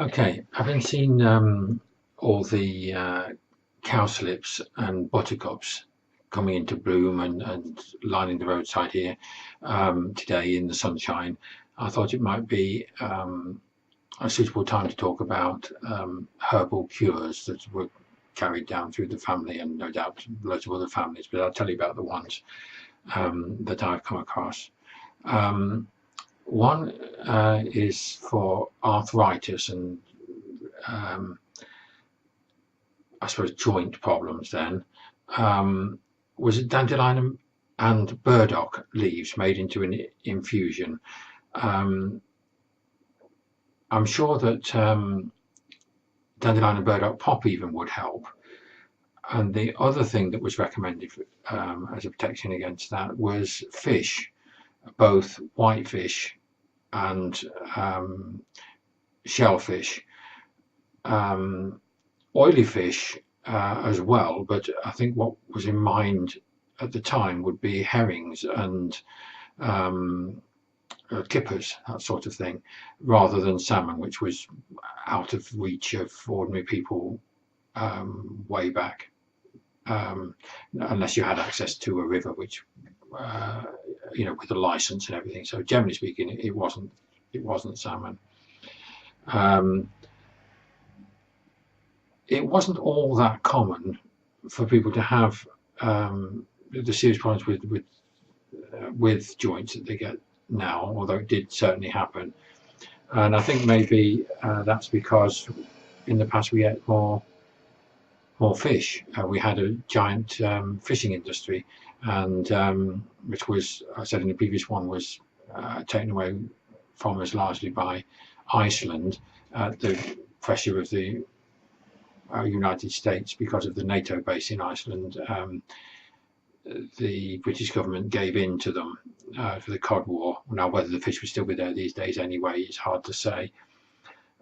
Okay, having seen all the cowslips and buttercups coming into bloom and lining the roadside here today in the sunshine, I thought it might be a suitable time to talk about herbal cures that were carried down through the family and no doubt loads of other families, but I'll tell you about the ones that I've come across. Um, One is for arthritis and um, I suppose joint problems then. Um, was it dandelion and burdock leaves made into an infusion? Um, I'm sure that dandelion and burdock pop even would help. And the other thing that was recommended as a protection against that was fish, both whitefish and shellfish. Um, Oily fish as well, but I think what was in mind at the time would be herrings and um, kippers, that sort of thing, rather than salmon, which was out of reach of ordinary people way back, unless you had access to a river, which with a license and everything. So generally speaking, it wasn't salmon. Um, it wasn't all that common for people to have the serious problems with joints that they get now, although it did certainly happen. And I think maybe that's because in the past we ate more fish. We had a giant fishing industry, and which was, I said in the previous one, was taken away from us largely by Iceland at the pressure of the United States because of the NATO base in Iceland. The British government gave in to them for the Cod War. Now, whether the fish would still be there these days anyway, it's hard to say.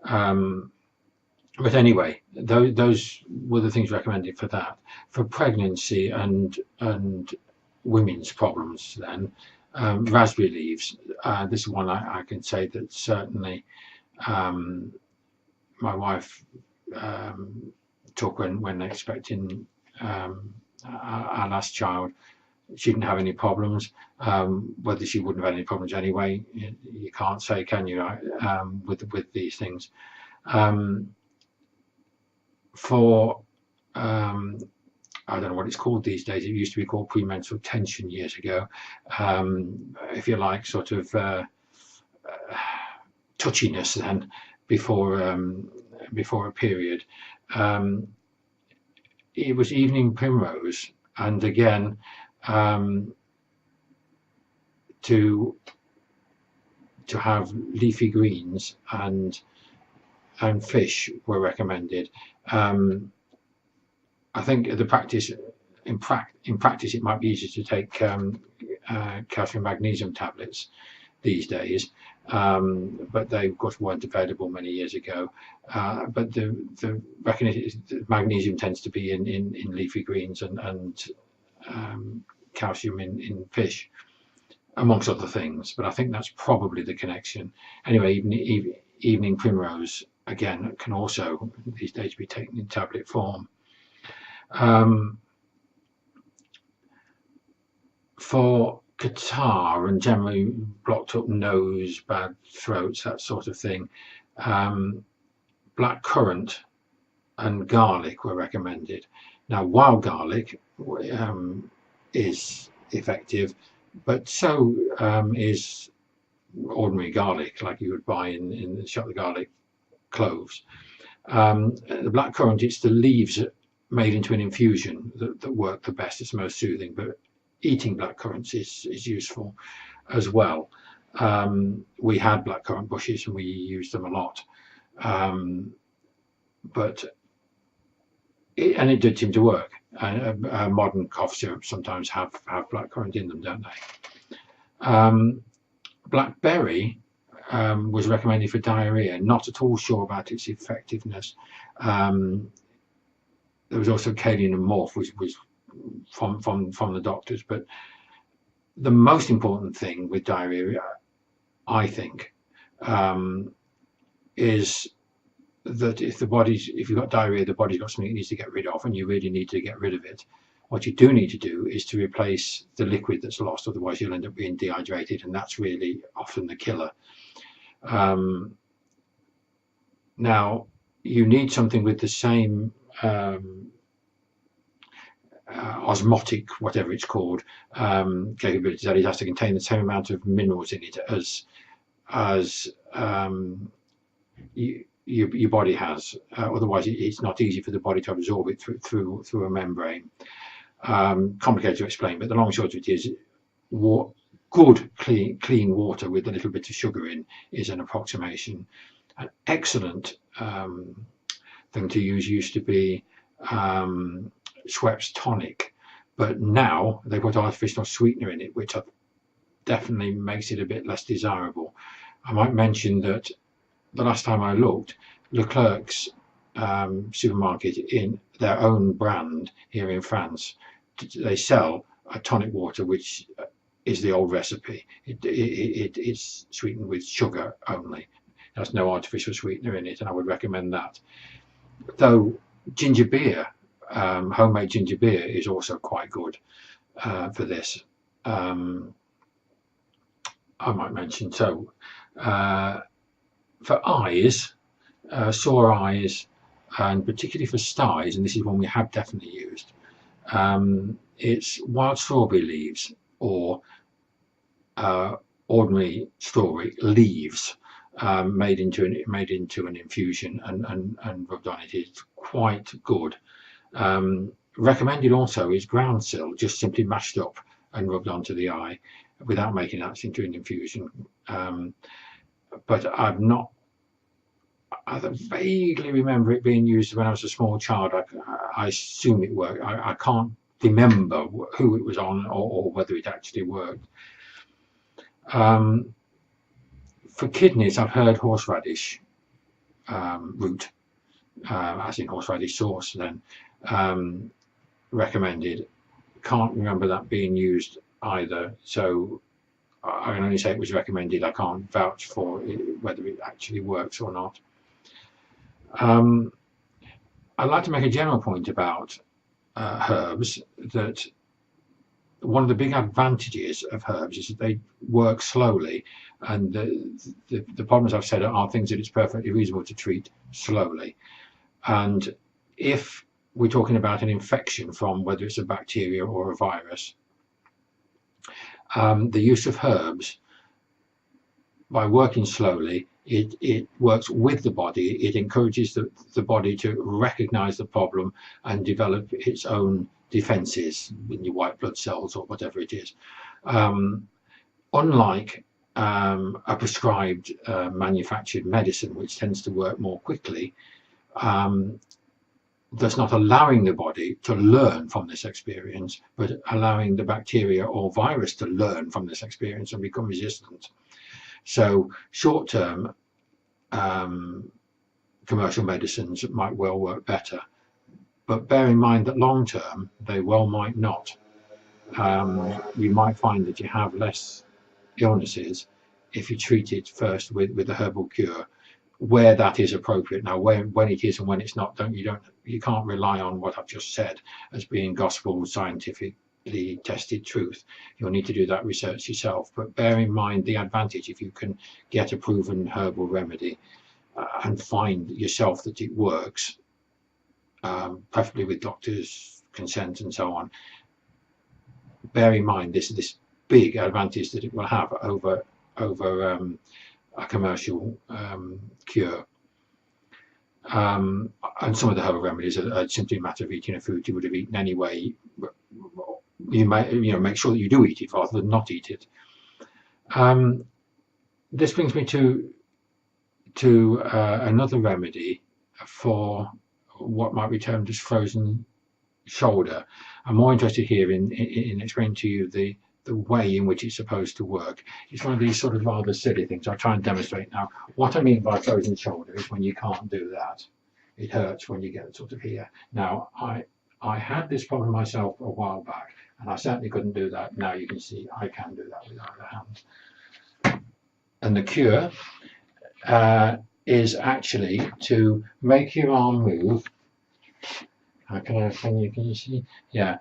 But anyway, those were the things recommended for that. For pregnancy and women's problems, then raspberry leaves. This is one I can say that certainly my wife took when expecting our last child. She didn't have any problems. Whether she wouldn't have had any problems anyway, you can't say, can you? With these things. For I don't know what it's called these days. It used to be called premenstrual tension years ago. If you like, sort of touchiness then before a period. It was evening primrose, and again to have leafy greens and fish were recommended. I think the practice in practice it might be easier to take calcium magnesium tablets these days, but they of course weren't available many years ago. But the recognition that magnesium tends to be in leafy greens and calcium in fish, amongst other things. But I think that's probably the connection. Anyway, evening primrose again can also these days be taken in tablet form. For catarrh and generally blocked up nose, bad throats, that sort of thing, blackcurrant and garlic were recommended. Now, wild garlic is effective, but so is ordinary garlic, like you would buy in the shop, the garlic cloves. The blackcurrant, it's the leaves made into an infusion that work the best. It's the most soothing, but eating blackcurrants is useful as well. We had blackcurrant bushes and we used them a lot, but it did seem to work. Modern cough syrups sometimes have blackcurrant in them, don't they? Blackberry was recommended for diarrhea. Not at all sure about its effectiveness. There was also kaolin and morph, which was from the doctors. But the most important thing with diarrhea, I think, is that if you've got diarrhea, the body's got something it needs to get rid of, and you really need to get rid of it. What you do need to do is to replace the liquid that's lost, otherwise you'll end up being dehydrated, and that's really often the killer. Now, you need something with the same osmotic, whatever it's called, capabilities. That it has to contain the same amount of minerals in it as your body has. Otherwise, it's not easy for the body to absorb it through a membrane. Complicated to explain, but the long and short of it is, good clean water with a little bit of sugar in is an approximation. An excellent thing to use used to be Schweppes tonic, but now they put artificial sweetener in it, which definitely makes it a bit less desirable. I might mention that the last time I looked, Leclerc's supermarket, in their own brand here in France, they sell a tonic water which is the old recipe. It's sweetened with sugar only. There's no artificial sweetener in it, and I would recommend that. Though ginger beer, homemade ginger beer, is also quite good for this. I might mention, so for eyes, sore eyes, and particularly for styes, and this is one we have definitely used, it's wild strawberry leaves, or ordinary strawberry leaves, made into an infusion and rubbed on it. It's quite good. Recommended also is groundsel, just simply mashed up and rubbed onto the eye without making that into an infusion. But I vaguely remember it being used when I was a small child. I assume it worked. I can't remember who it was on, or whether it actually worked. For kidneys, I've heard horseradish root, as in horseradish sauce, then recommended. Can't remember that being used either, so I can only say it was recommended. I can't vouch for it, whether it actually works or not. I'd like to make a general point about herbs, that one of the big advantages of herbs is that they work slowly, and the problems I've said are things that it's perfectly reasonable to treat slowly. And if we're talking about an infection from whether it's a bacteria or a virus, the use of herbs, by working slowly, it works with the body. It encourages the body to recognize the problem and develop its own defenses in your white blood cells or whatever it is. Unlike a prescribed manufactured medicine, which tends to work more quickly, that's not allowing the body to learn from this experience, but allowing the bacteria or virus to learn from this experience and become resistant. So short-term commercial medicines might well work better, but bear in mind that long-term they well might not. You might find that you have less illnesses if you treat it first with a herbal cure, where that is appropriate. Now, when it is and when it's not, you can't rely on what I've just said as being gospel scientifically tested truth. You'll need to do that research yourself. But bear in mind the advantage if you can get a proven herbal remedy and find yourself that it works, preferably with doctor's consent and so on. Bear in mind this big advantage that it will have over a commercial cure. And some of the herbal remedies are simply a matter of eating a food you would have eaten anyway. You may, make sure that you do eat it rather than not eat it. This brings me to another remedy for what might be termed as frozen shoulder. I'm more interested here in explaining to you the way in which it's supposed to work. It's one of these sort of rather silly things. I'll try and demonstrate now. What I mean by frozen shoulder is when you can't do that. It hurts when you get sort of here. Now, I had this problem myself a while back, and I certainly couldn't do that. Now you can see I can do that with either hand. And the cure is actually to make your arm move. Can you see? Yeah,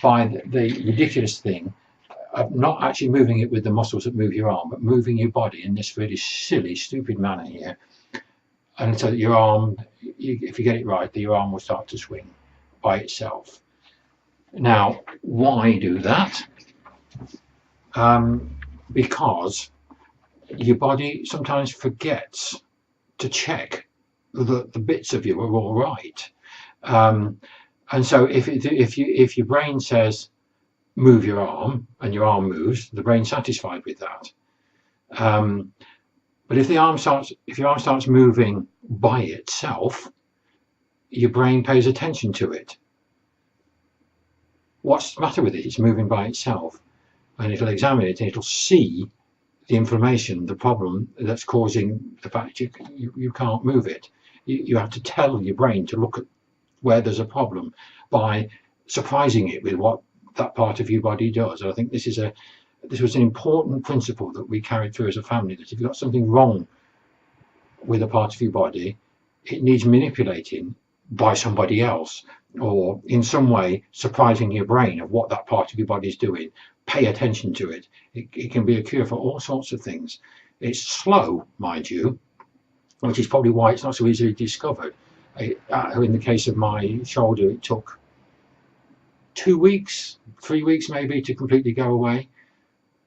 by the ridiculous thing of not actually moving it with the muscles that move your arm, but moving your body in this really silly, stupid manner here. And so that your arm, if you get it right, your arm will start to swing by itself. Now, why do that? Because your body sometimes forgets to check that the bits of you are all right. And so if your brain says move your arm and your arm moves, the brain's satisfied with that. But if your arm starts moving by itself, your brain pays attention to it. What's the matter with it? It's moving by itself, and it'll examine it and it'll see the inflammation, the problem that's causing the fact you can't move it. You have to tell your brain to look at where there's a problem by surprising it with what that part of your body does. And I think this was an important principle that we carried through as a family, that if you've got something wrong with a part of your body, it needs manipulating by somebody else, or in some way surprising your brain of what that part of your body is doing. Pay attention to it. It can be a cure for all sorts of things. It's slow, mind you, which is probably why it's not so easily discovered. In the case of my shoulder, it took 2 weeks, 3 weeks maybe to completely go away.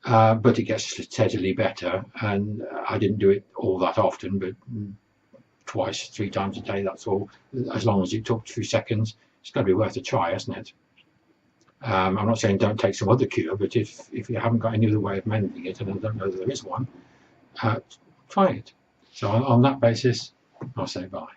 But it gets steadily better, and I didn't do it all that often, but twice, 3 times a day, that's all. As long as it took 2 seconds, it's got to be worth a try, hasn't it? I'm not saying don't take some other cure, but if you haven't got any other way of mending it, and I don't know that there is one, try it. So on that basis, I'll say bye.